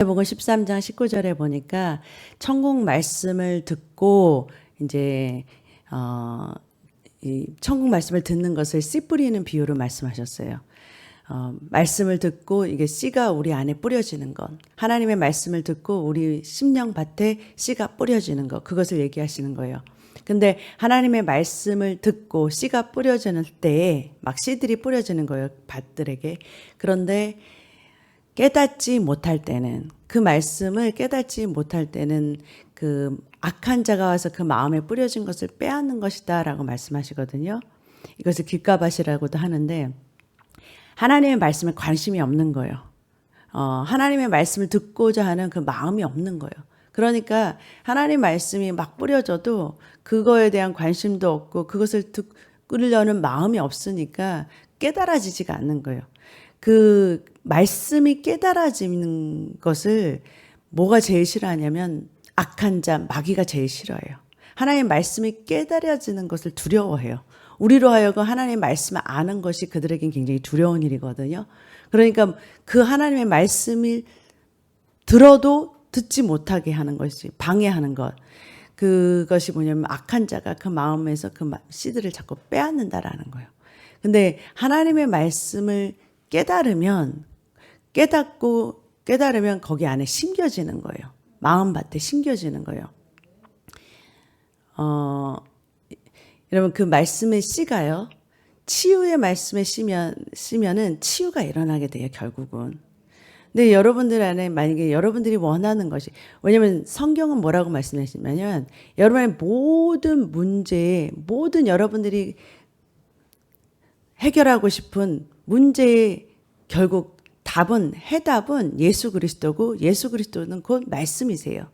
마태복음 13장 19절에 보니까 천국 말씀을 듣고 이제 이 천국 말씀을 듣는 것을 씨 뿌리는 비유로 말씀하셨어요. 말씀을 듣고 이게 씨가 우리 안에 뿌려지는 것, 하나님의 말씀을 듣고 우리 심령밭에 씨가 뿌려지는 것, 그것을 얘기하시는 거예요. 근데 하나님의 말씀을 듣고 씨가 뿌려지는 때에 막 씨들이 뿌려지는 거예요, 밭들에게. 그런데 깨닫지 못할 때는, 그 말씀을 깨닫지 못할 때는 그 악한 자가 와서 그 마음에 뿌려진 것을 빼앗는 것이다 라고 말씀하시거든요. 이것을 길가밭이라고도 하는데, 하나님의 말씀에 관심이 없는 거예요. 하나님의 말씀을 듣고자 하는 그 마음이 없는 거예요. 그러니까 하나님 말씀이 막 뿌려져도 그거에 대한 관심도 없고 그것을 듣으려는 마음이 없으니까 깨달아지지가 않는 거예요. 그 말씀이 깨달아지는 것을 뭐가 제일 싫어하냐면 악한 자, 마귀가 제일 싫어해요. 하나님의 말씀이 깨달아지는 것을 두려워해요. 우리로 하여금 하나님의 말씀을 아는 것이 그들에겐 굉장히 두려운 일이거든요. 그러니까 그 하나님의 말씀을 들어도 듣지 못하게 하는 것이, 방해하는 것. 그것이 뭐냐면 악한 자가 그 마음에서 그 씨들을 자꾸 빼앗는다라는 거예요. 근데 하나님의 말씀을 깨달으면 거기 안에 심겨지는 거예요. 마음밭에 심겨지는 거예요. 여러분 그 말씀의 씨가요. 치유의 말씀에 씨면은 치유가 일어나게 돼요, 결국은. 근데 여러분들 안에 만약에 여러분들이 원하는 것이, 왜냐면 성경은 뭐라고 말씀하시냐면 여러분의 모든 문제에, 모든 여러분들이 해결하고 싶은 문제의 결국 해답은 예수 그리스도고, 예수 그리스도는 곧 말씀이세요.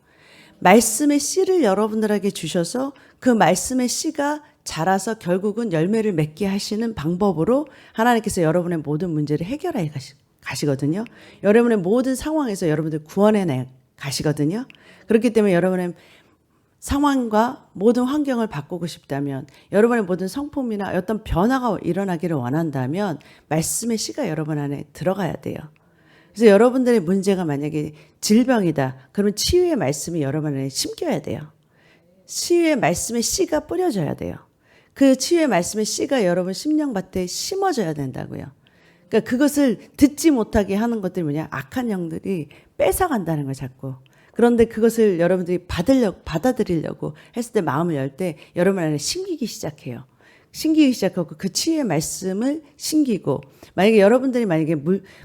말씀의 씨를 여러분들에게 주셔서 그 말씀의 씨가 자라서 결국은 열매를 맺게 하시는 방법으로 하나님께서 여러분의 모든 문제를 해결해 가시거든요. 여러분의 모든 상황에서 여러분들 구원해 가시거든요. 그렇기 때문에 여러분의 상황과 모든 환경을 바꾸고 싶다면, 여러분의 모든 성품이나 어떤 변화가 일어나기를 원한다면 말씀의 씨가 여러분 안에 들어가야 돼요. 그래서 여러분들의 문제가 만약에 질병이다, 그러면 치유의 말씀이 여러분 안에 심겨야 돼요. 치유의 말씀의 씨가 뿌려져야 돼요. 그 치유의 말씀의 씨가 여러분 심령밭에 심어져야 된다고요. 그러니까 그것을 듣지 못하게 하는 것들이 뭐냐, 악한 영들이 뺏어간다는 거예요, 자꾸. 그런데 그것을 여러분들이 받아들이려고 했을 때, 마음을 열 때 여러분 안에 심기기 시작해요. 심기기 시작하고 그 치유의 말씀을 심기고, 만약에 여러분들이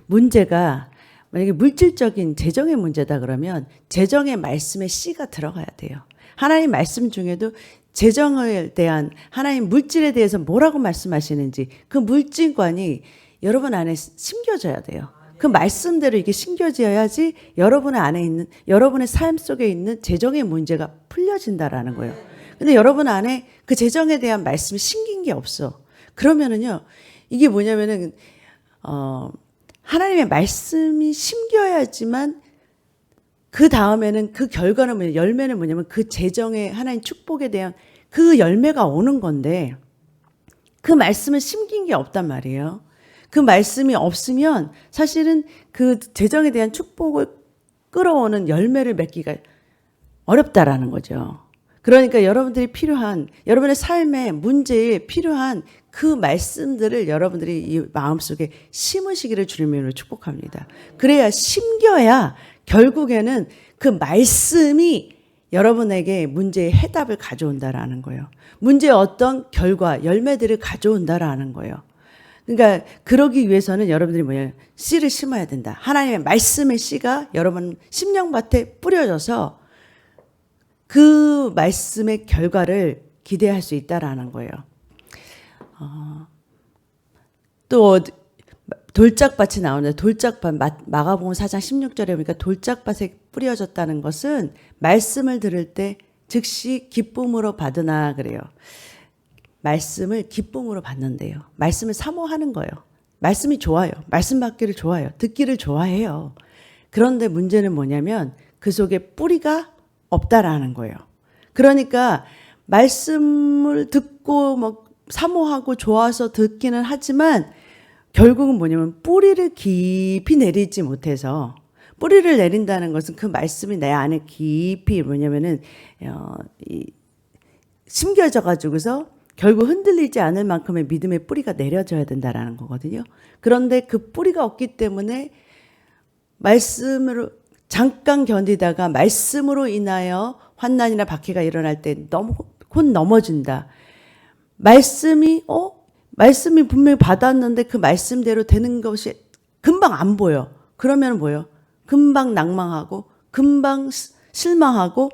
문제가 만약에 물질적인 재정의 문제다 그러면 재정의 말씀에 씨가 들어가야 돼요. 하나님 말씀 중에도 재정에 대한, 하나님 물질에 대해서 뭐라고 말씀하시는지 그 물질관이 여러분 안에 심겨져야 돼요. 그 말씀대로 이게 심겨져야지 여러분의 안에 있는, 여러분의 삶 속에 있는 재정의 문제가 풀려진다라는 거예요. 근데 여러분 안에 그 재정에 대한 말씀이 심긴 게 없어. 그러면은요, 이게 뭐냐면은, 하나님의 말씀이 심겨야지만 그 다음에는 그 결과는 뭐냐면, 열매는 뭐냐면 그 재정의 하나님 축복에 대한 그 열매가 오는 건데, 그 말씀을 심긴 게 없단 말이에요. 그 말씀이 없으면 사실은 그 재정에 대한 축복을 끌어오는 열매를 맺기가 어렵다라는 거죠. 그러니까 여러분들이 필요한, 여러분의 삶의 문제에 필요한 그 말씀들을 여러분들이 이 마음속에 심으시기를 주님으로 축복합니다. 그래야, 심겨야 결국에는 그 말씀이 여러분에게 문제의 해답을 가져온다라는 거예요. 문제의 어떤 결과, 열매들을 가져온다라는 거예요. 그러니까 그러기 위해서는 여러분들이 뭐예요? 씨를 심어야 된다. 하나님의 말씀의 씨가 여러분 심령밭에 뿌려져서 그 말씀의 결과를 기대할 수 있다라는 거예요. 또 돌짝밭이 나오는데, 돌짝밭, 마가복음 4장 16절에 보니까 돌짝밭에 뿌려졌다는 것은 말씀을 들을 때 즉시 기쁨으로 받으나 그래요. 말씀을 기쁨으로 받는데요. 말씀을 사모하는 거예요. 말씀이 좋아요. 말씀 받기를 좋아해요. 듣기를 좋아해요. 그런데 문제는 뭐냐면 그 속에 뿌리가 없다라는 거예요. 그러니까 말씀을 듣고 뭐 사모하고 좋아서 듣기는 하지만 결국은 뭐냐면 뿌리를 깊이 내리지 못해서, 뿌리를 내린다는 것은 그 말씀이 내 안에 깊이 뭐냐면은 심겨져 가지고서 결국 흔들리지 않을 만큼의 믿음의 뿌리가 내려져야 된다라는 거거든요. 그런데 그 뿌리가 없기 때문에 말씀으로 잠깐 견디다가 말씀으로 인하여 환난이나 박해가 일어날 때 너무 곧 넘어진다. 말씀이 분명히 받았는데 그 말씀대로 되는 것이 금방 안 보여. 그러면 뭐예요? 금방 낭망하고 금방 실망하고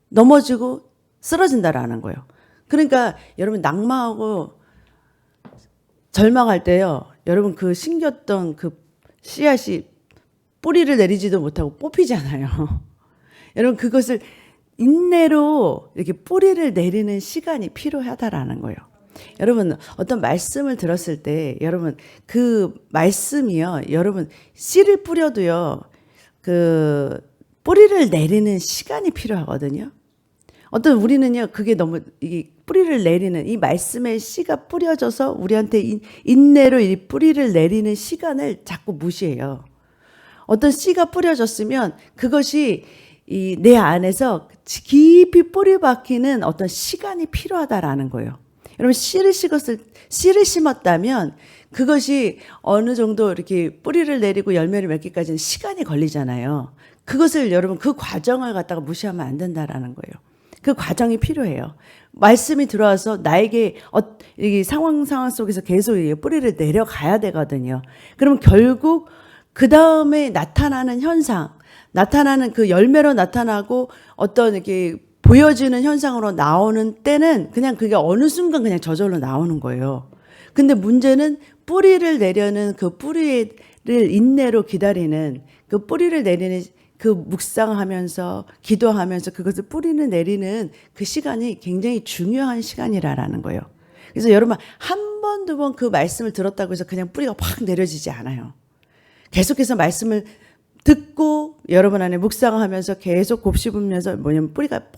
넘어지고 쓰러진다라는 거예요. 그러니까 여러분 낭망하고 절망할 때요. 여러분 그 심겼던 그 씨앗이 뿌리를 내리지도 못하고 뽑히잖아요. 여러분 그것을 인내로 이렇게 뿌리를 내리는 시간이 필요하다라는 거예요. 여러분 어떤 말씀을 들었을 때 여러분 그 말씀이요. 여러분 씨를 뿌려도요. 그 뿌리를 내리는 시간이 필요하거든요. 어떤 우리는요. 그게 너무 이 뿌리를 내리는 이 말씀의 씨가 뿌려져서 우리한테 인내로 이 뿌리를 내리는 시간을 자꾸 무시해요. 어떤 씨가 뿌려졌으면 그것이 이 내 안에서 깊이 뿌리 박히는 어떤 시간이 필요하다라는 거예요. 여러분 씨를 심었다면 그것이 어느 정도 이렇게 뿌리를 내리고 열매를 맺기까지는 시간이 걸리잖아요. 그것을 여러분 그 과정을 갖다가 무시하면 안 된다라는 거예요. 그 과정이 필요해요. 말씀이 들어와서 나에게 이 상황 속에서 계속 뿌리를 내려가야 되거든요. 그러면 결국 그 다음에 나타나는 현상, 나타나는 그 열매로 나타나고 어떤 이렇게 보여지는 현상으로 나오는 때는 그냥 그게 어느 순간 그냥 저절로 나오는 거예요. 근데 문제는 뿌리를 내려는 그 뿌리를 인내로 기다리는 그 뿌리를 내리는 그 묵상하면서 기도하면서 그것을 뿌리를 내리는 그 시간이 굉장히 중요한 시간이라는 거예요. 그래서 여러분 한 번, 두 번 그 말씀을 들었다고 해서 그냥 뿌리가 확 내려지지 않아요. 계속해서 말씀을 듣고 여러분 안에 묵상하면서 계속 곱씹으면서 뭐냐면 뿌리가 막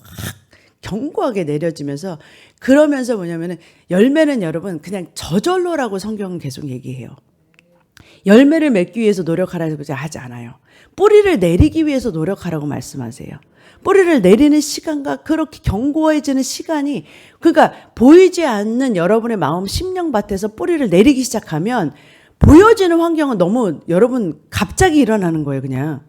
견고하게 내려지면서 그러면서 뭐냐면은 열매는 여러분 그냥 저절로라고 성경은 계속 얘기해요. 열매를 맺기 위해서 노력하라고 하지 않아요. 뿌리를 내리기 위해서 노력하라고 말씀하세요. 뿌리를 내리는 시간과 그렇게 견고해지는 시간이 그러니까 보이지 않는 여러분의 마음 심령밭에서 뿌리를 내리기 시작하면 보여지는 환경은 너무 여러분 갑자기 일어나는 거예요. 그냥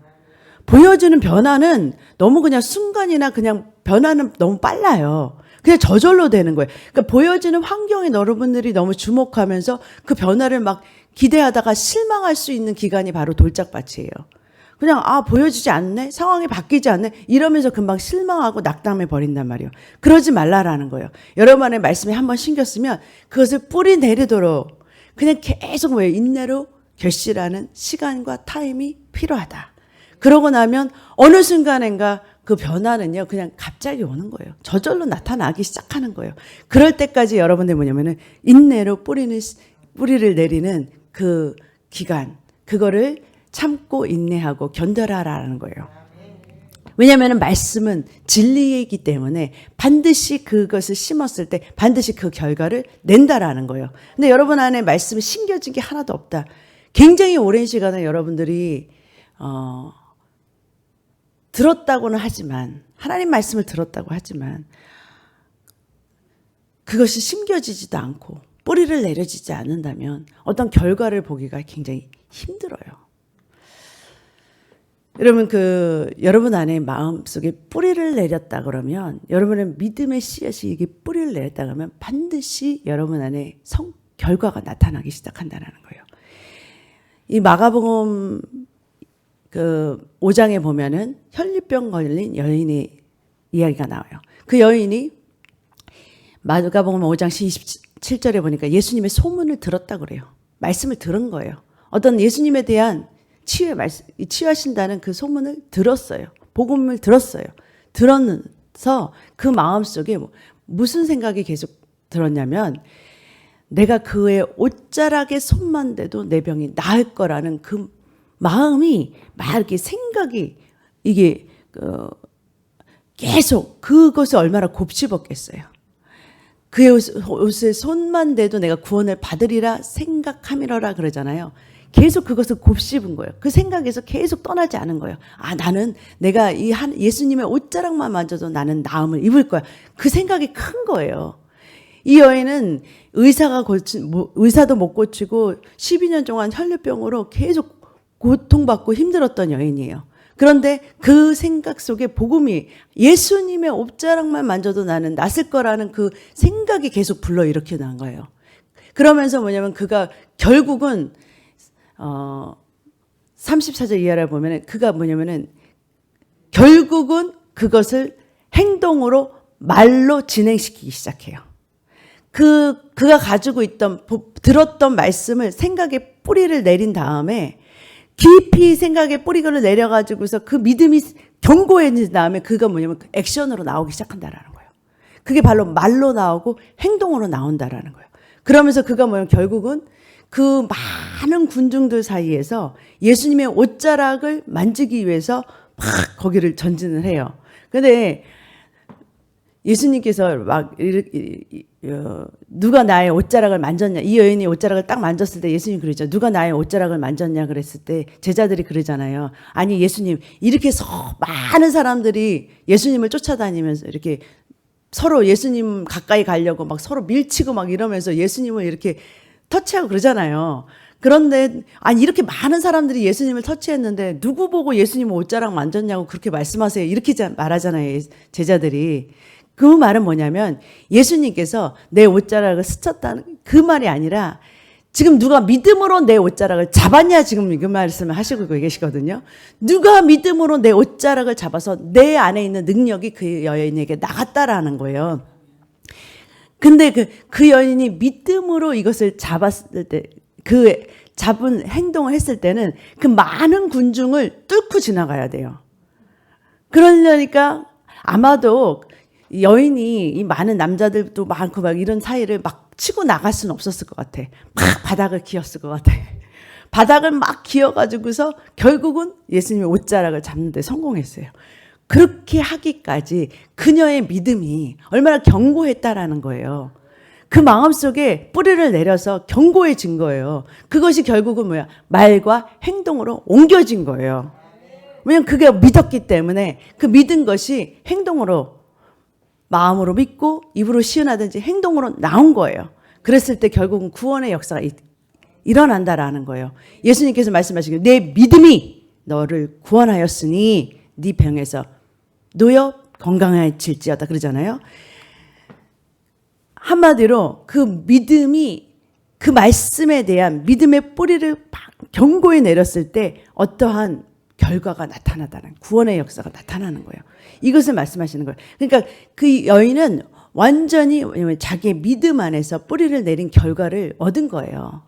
보여지는 변화는 너무 그냥 순간이나 그냥 변화는 너무 빨라요. 그냥 저절로 되는 거예요. 그러니까 보여지는 환경에 여러분들이 너무 주목하면서 그 변화를 막 기대하다가 실망할 수 있는 기간이 바로 돌짝밭이에요. 그냥 보여지지 않네? 상황이 바뀌지 않네? 이러면서 금방 실망하고 낙담해 버린단 말이에요. 그러지 말라라는 거예요. 여러분의 말씀에 한번 신겼으면 그것을 뿌리 내리도록 그냥 계속 인내로 결실하는 시간과 타임이 필요하다. 그러고 나면 어느 순간인가 그 변화는요 그냥 갑자기 오는 거예요. 저절로 나타나기 시작하는 거예요. 그럴 때까지 여러분들 뭐냐면은 인내로 뿌리를 내리는 그 기간 그거를 참고 인내하고 견뎌라라는 거예요. 왜냐하면 말씀은 진리이기 때문에 반드시 그것을 심었을 때 반드시 그 결과를 낸다라는 거예요. 근데 여러분 안에 말씀이 심겨진 게 하나도 없다. 굉장히 오랜 시간을 여러분들이 들었다고는 하지만 하나님 말씀을 들었다고 하지만 그것이 심겨지지도 않고 뿌리를 내려지지 않는다면 어떤 결과를 보기가 굉장히 힘들어요. 여러분 여러분 안에 마음속에 뿌리를 내렸다 그러면 여러분의 믿음의 씨앗이 이게 뿌리를 내렸다 그러면 반드시 여러분 안에 결과가 나타나기 시작한다는 거예요. 이 마가복음 5장에 보면은 혈류병 걸린 여인의 이야기가 나와요. 그 여인이 마가복음 5장 27절에 보니까 예수님의 소문을 들었다 그래요. 말씀을 들은 거예요. 어떤 예수님에 대한 치유하신다는 그 소문을 들었어요. 복음을 들었어요. 들어서 그 마음속에 무슨 생각이 계속 들었냐면 내가 그의 옷자락에 손만 대도 내 병이 나을 거라는 그 마음이 막 이렇게 생각이 이게 계속 그것을 얼마나 곱씹었겠어요. 그의 옷에 손만 대도 내가 구원을 받으리라 생각함이러라 그러잖아요. 계속 그것을 곱씹은 거예요. 그 생각에서 계속 떠나지 않은 거예요. 아, 나는 내가 예수님의 옷자락만 만져도 나는 나음을 입을 거야. 그 생각이 큰 거예요. 이 여인은 의사도 못 고치고 12년 동안 혈류병으로 계속 고통받고 힘들었던 여인이에요. 그런데 그 생각 속에 복음이 예수님의 옷자락만 만져도 나는 낫을 거라는 그 생각이 계속 불러일으키는 거예요. 그러면서 뭐냐면 그가 결국은 34절 이하를 보면은 그가 뭐냐면은 결국은 그것을 행동으로 말로 진행시키기 시작해요. 그가 가지고 들었던 말씀을 생각에 뿌리를 내린 다음에 깊이 생각에 뿌리를 내려가지고서 그 믿음이 견고해진 다음에 그가 뭐냐면 액션으로 나오기 시작한다라는 거예요. 그게 바로 말로 나오고 행동으로 나온다라는 거예요. 그러면서 그가 뭐냐면 결국은 그 많은 군중들 사이에서 예수님의 옷자락을 만지기 위해서 막 거기를 전진을 해요. 근데 예수님께서 막 누가 나의 옷자락을 만졌냐, 이 여인이 옷자락을 딱 만졌을 때 예수님 그러죠. 누가 나의 옷자락을 만졌냐 그랬을 때 제자들이 그러잖아요. 아니 예수님, 이렇게 많은 사람들이 예수님을 쫓아다니면서 이렇게 서로 예수님 가까이 가려고 막 서로 밀치고 막 이러면서 예수님을 이렇게 터치하고 그러잖아요. 그런데 아니 이렇게 많은 사람들이 예수님을 터치했는데 누구 보고 예수님 옷자락 만졌냐고 그렇게 말씀하세요. 이렇게 말하잖아요. 제자들이. 그 말은 뭐냐면 예수님께서 내 옷자락을 스쳤다는 그 말이 아니라 지금 누가 믿음으로 내 옷자락을 잡았냐 지금 그 말씀을 하시고 계시거든요. 누가 믿음으로 내 옷자락을 잡아서 내 안에 있는 능력이 그 여인에게 나갔다라는 거예요. 근데 그 여인이 믿음으로 이것을 잡았을 때 그 잡은 행동을 했을 때는 그 많은 군중을 뚫고 지나가야 돼요. 그러니까 아마도 여인이 이 많은 남자들도 많고 막 이런 사이를 막 치고 나갈 수는 없었을 것 같아. 막 바닥을 기었을 것 같아. 바닥을 막 기어가지고서 결국은 예수님의 옷자락을 잡는 데 성공했어요. 그렇게 하기까지 그녀의 믿음이 얼마나 견고했다라는 거예요. 그 마음속에 뿌리를 내려서 견고해진 거예요. 그것이 결국은 뭐야? 말과 행동으로 옮겨진 거예요. 왜냐하면 그게 믿었기 때문에 그 믿은 것이 행동으로 마음으로 믿고 입으로 시은하든지 행동으로 나온 거예요. 그랬을 때 결국은 구원의 역사가 일어난다라는 거예요. 예수님께서 말씀하시기를 내 믿음이 너를 구원하였으니 네 병에서 놓여 건강해질지어다 그러잖아요. 한마디로 그 믿음이 그 말씀에 대한 믿음의 뿌리를 견고히 내렸을 때 어떠한 결과가 나타나다는 구원의 역사가 나타나는 거예요. 이것을 말씀하시는 거예요. 그러니까 그 여인은 완전히 자기의 믿음 안에서 뿌리를 내린 결과를 얻은 거예요.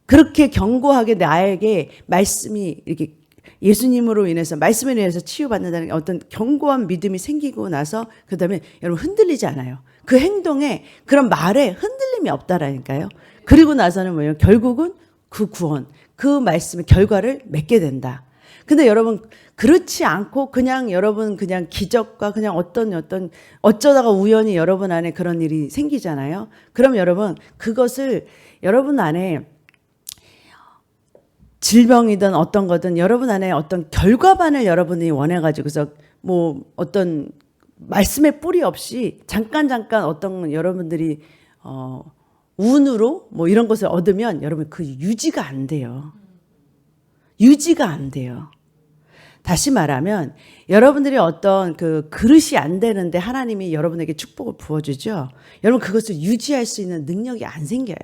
그렇게 견고하게 나에게 말씀이 이렇게 예수님으로 인해서 말씀으로 인해서 치유받는다는 어떤 견고한 믿음이 생기고 나서 그다음에 여러분 흔들리지 않아요. 그 행동에 그런 말에 흔들림이 없다라니까요. 그리고 나서는 뭐예요? 결국은 그 구원, 그 말씀의 결과를 맺게 된다. 근데 여러분 그렇지 않고 그냥 여러분 그냥 기적과 그냥 어쩌다가 우연히 여러분 안에 그런 일이 생기잖아요. 그럼 여러분 그것을 여러분 안에 질병이든 어떤 거든 여러분 안에 어떤 결과만을 여러분이 원해가지고서 뭐 어떤 말씀의 뿌리 없이 잠깐 어떤 여러분들이 운으로 뭐 이런 것을 얻으면 여러분 그 유지가 안 돼요. 유지가 안 돼요. 다시 말하면 여러분들이 어떤 그 그릇이 안 되는데 하나님이 여러분에게 축복을 부어주죠. 여러분 그것을 유지할 수 있는 능력이 안 생겨요.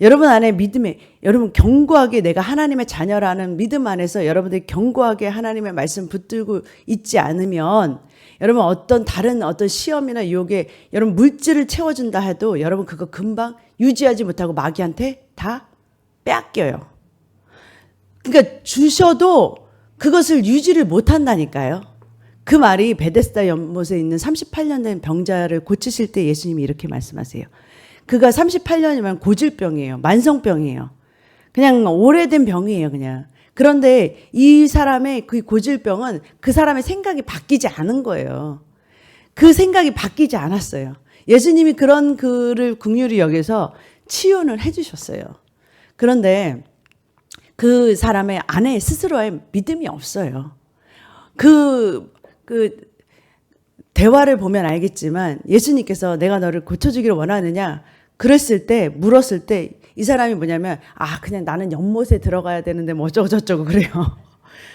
여러분 안에 믿음에 여러분 견고하게 내가 하나님의 자녀라는 믿음 안에서 여러분들이 견고하게 하나님의 말씀 붙들고 있지 않으면 여러분 다른 시험이나 유혹에 여러분 물질을 채워준다 해도 여러분 그거 금방 유지하지 못하고 마귀한테 다 빼앗겨요. 그러니까 주셔도 그것을 유지를 못한다니까요. 그 말이 베데스다 연못에 있는 38년 된 병자를 고치실 때 예수님이 이렇게 말씀하세요. 그가 38년이면 고질병이에요. 만성병이에요. 그냥 오래된 병이에요. 그냥. 그런데 이 사람의 그 고질병은 그 사람의 생각이 바뀌지 않은 거예요. 그 생각이 바뀌지 않았어요. 예수님이 그런 그를 긍휼히 여겨서 치유를 해 주셨어요. 그런데 그 사람의 안에 스스로의 믿음이 없어요. 그 대화를 보면 알겠지만 예수님께서 내가 너를 고쳐주기를 원하느냐 그랬을 때 물었을 때 이 사람이 뭐냐면 그냥 나는 연못에 들어가야 되는데 뭐 어쩌고 저쩌고 그래요.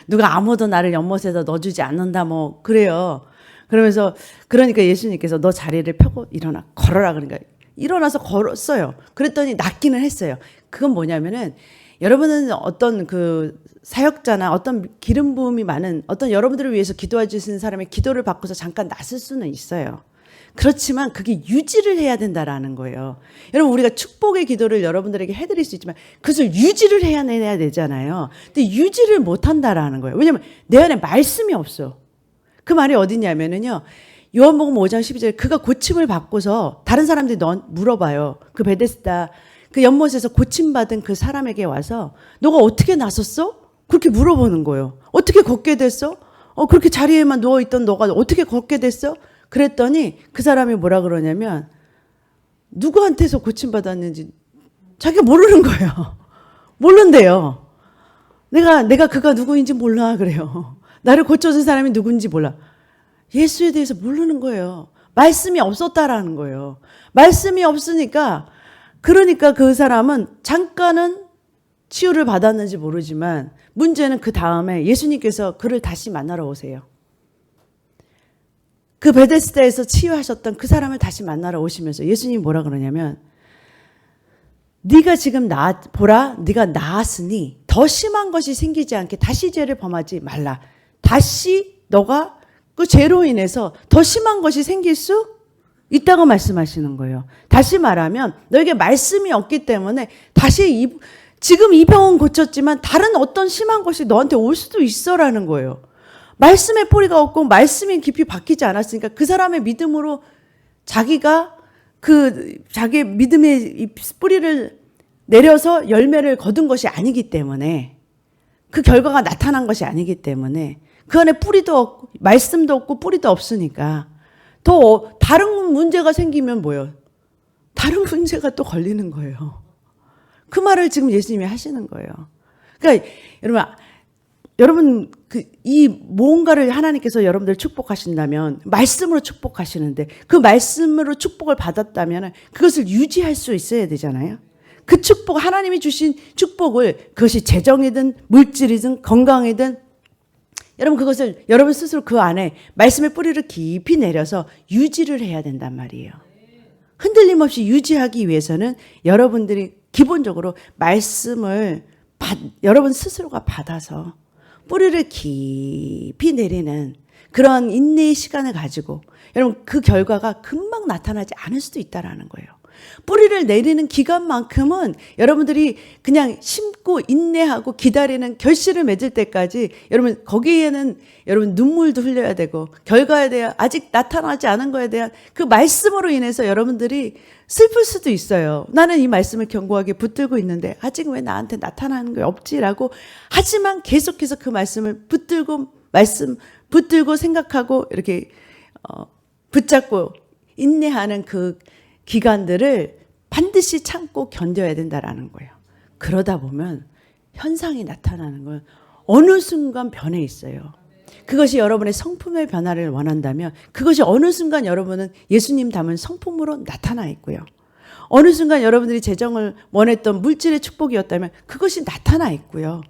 누가 아무도 나를 연못에서 넣어주지 않는다 뭐 그래요. 그러니까 예수님께서 너 자리를 펴고 일어나 걸어라 그러니까 일어나서 걸었어요. 그랬더니 낫기는 했어요. 그건 뭐냐면은 여러분은 어떤 그 사역자나 어떤 기름 부음이 많은 어떤 여러분들을 위해서 기도해 주시는 사람의 기도를 받고서 잠깐 낫을 수는 있어요. 그렇지만 그게 유지를 해야 된다라는 거예요. 여러분 우리가 축복의 기도를 여러분들에게 해드릴 수 있지만 그것을 유지를 해야 되잖아요. 근데 유지를 못한다라는 거예요. 왜냐하면 내 안에 말씀이 없어. 그 말이 어디냐면은요. 요한복음 5장 12절에 그가 고침을 받고서 다른 사람들이 물어봐요. 그 베데스다 그 연못에서 고침받은 그 사람에게 와서 너가 어떻게 나섰어? 그렇게 물어보는 거예요. 어떻게 걷게 됐어? 그렇게 자리에만 누워있던 너가 어떻게 걷게 됐어? 그랬더니 그 사람이 뭐라 그러냐면 누구한테서 고침받았는지 자기가 모르는 거예요. 모른대요. 내가 그가 누구인지 몰라 그래요. 나를 고쳐준 사람이 누군지 몰라. 예수에 대해서 모르는 거예요. 말씀이 없었다라는 거예요. 말씀이 없으니까 그러니까 그 사람은 잠깐은 치유를 받았는지 모르지만 문제는 그 다음에 예수님께서 그를 다시 만나러 오세요. 그 베데스다에서 치유하셨던 그 사람을 다시 만나러 오시면서 예수님이 뭐라 그러냐면 네가 지금 보라 네가 나았으니 더 심한 것이 생기지 않게 다시 죄를 범하지 말라. 다시 너가 그 죄로 인해서 더 심한 것이 생길 수 있다고 말씀하시는 거예요. 다시 말하면 너에게 말씀이 없기 때문에 다시 지금 이 병은 고쳤지만 다른 어떤 심한 것이 너한테 올 수도 있어라는 거예요. 말씀의 뿌리가 없고 말씀이 깊이 박히지 않았으니까 그 사람의 믿음으로 자기가 자기의 믿음의 뿌리를 내려서 열매를 거둔 것이 아니기 때문에 그 결과가 나타난 것이 아니기 때문에 그 안에 뿌리도 없고 말씀도 없고 뿌리도 없으니까 더 다른 문제가 생기면 뭐예요? 다른 문제가 또 걸리는 거예요. 그 말을 지금 예수님이 하시는 거예요. 그러니까 여러분 이 뭔가를 하나님께서 여러분들 축복하신다면 말씀으로 축복하시는데 그 말씀으로 축복을 받았다면 그것을 유지할 수 있어야 되잖아요. 그 축복 하나님이 주신 축복을 그것이 재정이든 물질이든 건강이든 여러분 그것을 여러분 스스로 그 안에 말씀의 뿌리를 깊이 내려서 유지를 해야 된단 말이에요. 흔들림 없이 유지하기 위해서는 여러분들이 기본적으로 말씀을 여러분 스스로가 받아서 뿌리를 깊이 내리는 그런 인내의 시간을 가지고 여러분 그 결과가 금방 나타나지 않을 수도 있다라는 거예요. 뿌리를 내리는 기간만큼은 여러분들이 그냥 심고 인내하고 기다리는 결실을 맺을 때까지 여러분 거기에는 여러분 눈물도 흘려야 되고 결과에 대한 아직 나타나지 않은 거에 대한 그 말씀으로 인해서 여러분들이 슬플 수도 있어요. 나는 이 말씀을 견고하게 붙들고 있는데 아직 왜 나한테 나타나는 게 없지라고 하지만 계속해서 그 말씀을 붙들고 생각하고 이렇게 붙잡고 인내하는 그 기간들을 반드시 참고 견뎌야 된다라는 거예요. 그러다 보면 현상이 나타나는 건 어느 순간 변해 있어요. 그것이 여러분의 성품의 변화를 원한다면 그것이 어느 순간 여러분은 예수님 닮은 성품으로 나타나 있고요. 어느 순간 여러분들이 재정을 원했던 물질의 축복이었다면 그것이 나타나 있고요.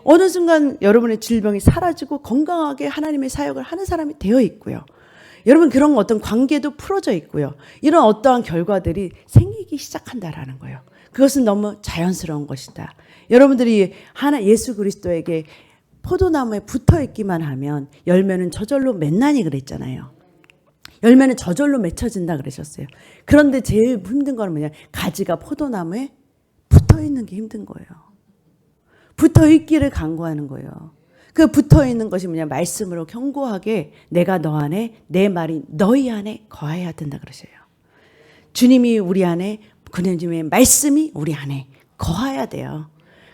어느 순간 여러분의 질병이 사라지고 건강하게 하나님의 사역을 하는 사람이 되어 있고요. 여러분 그런 어떤 관계도 풀어져 있고요. 이런 어떠한 결과들이 생기기 시작한다라는 거예요. 그것은 너무 자연스러운 것이다. 여러분들이 예수 그리스도에게 포도나무에 붙어 있기만 하면 열매는 저절로 맺나니 그랬잖아요. 열매는 저절로 맺혀진다 그러셨어요. 그런데 제일 힘든 건 뭐냐? 가지가 포도나무에 붙어 있는 게 힘든 거예요. 붙어 있기를 간구하는 거예요. 그 붙어 있는 것이 뭐냐? 말씀으로 견고하게 내가 너 안에 내 말이 너희 안에 거해야 된다 그러셔요. 주님이 우리 안에 그님의 말씀이 우리 안에 거해야 돼요.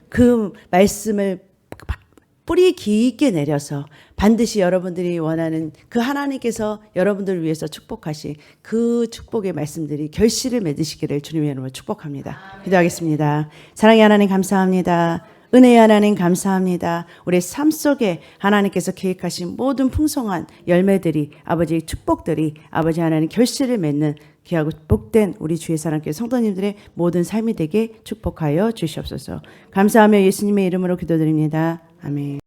그 말씀을 뿌리 깊게 내려서 반드시 여러분들이 원하는 그 하나님께서 여러분들을 위해서 축복하신 그 축복의 말씀들이 결실을 맺으시기를 주님의 이름으로 축복합니다. 기도하겠습니다. 사랑의 하나님 감사합니다. 은혜의 하나님 감사합니다. 우리 삶 속에 하나님께서 계획하신 모든 풍성한 열매들이 아버지의 축복들이 아버지 하나님 결실을 맺는 귀하고 복된 우리 주의 사랑교회 성도님들의 모든 삶이 되게 축복하여 주시옵소서. 감사하며 예수님의 이름으로 기도드립니다. 아멘.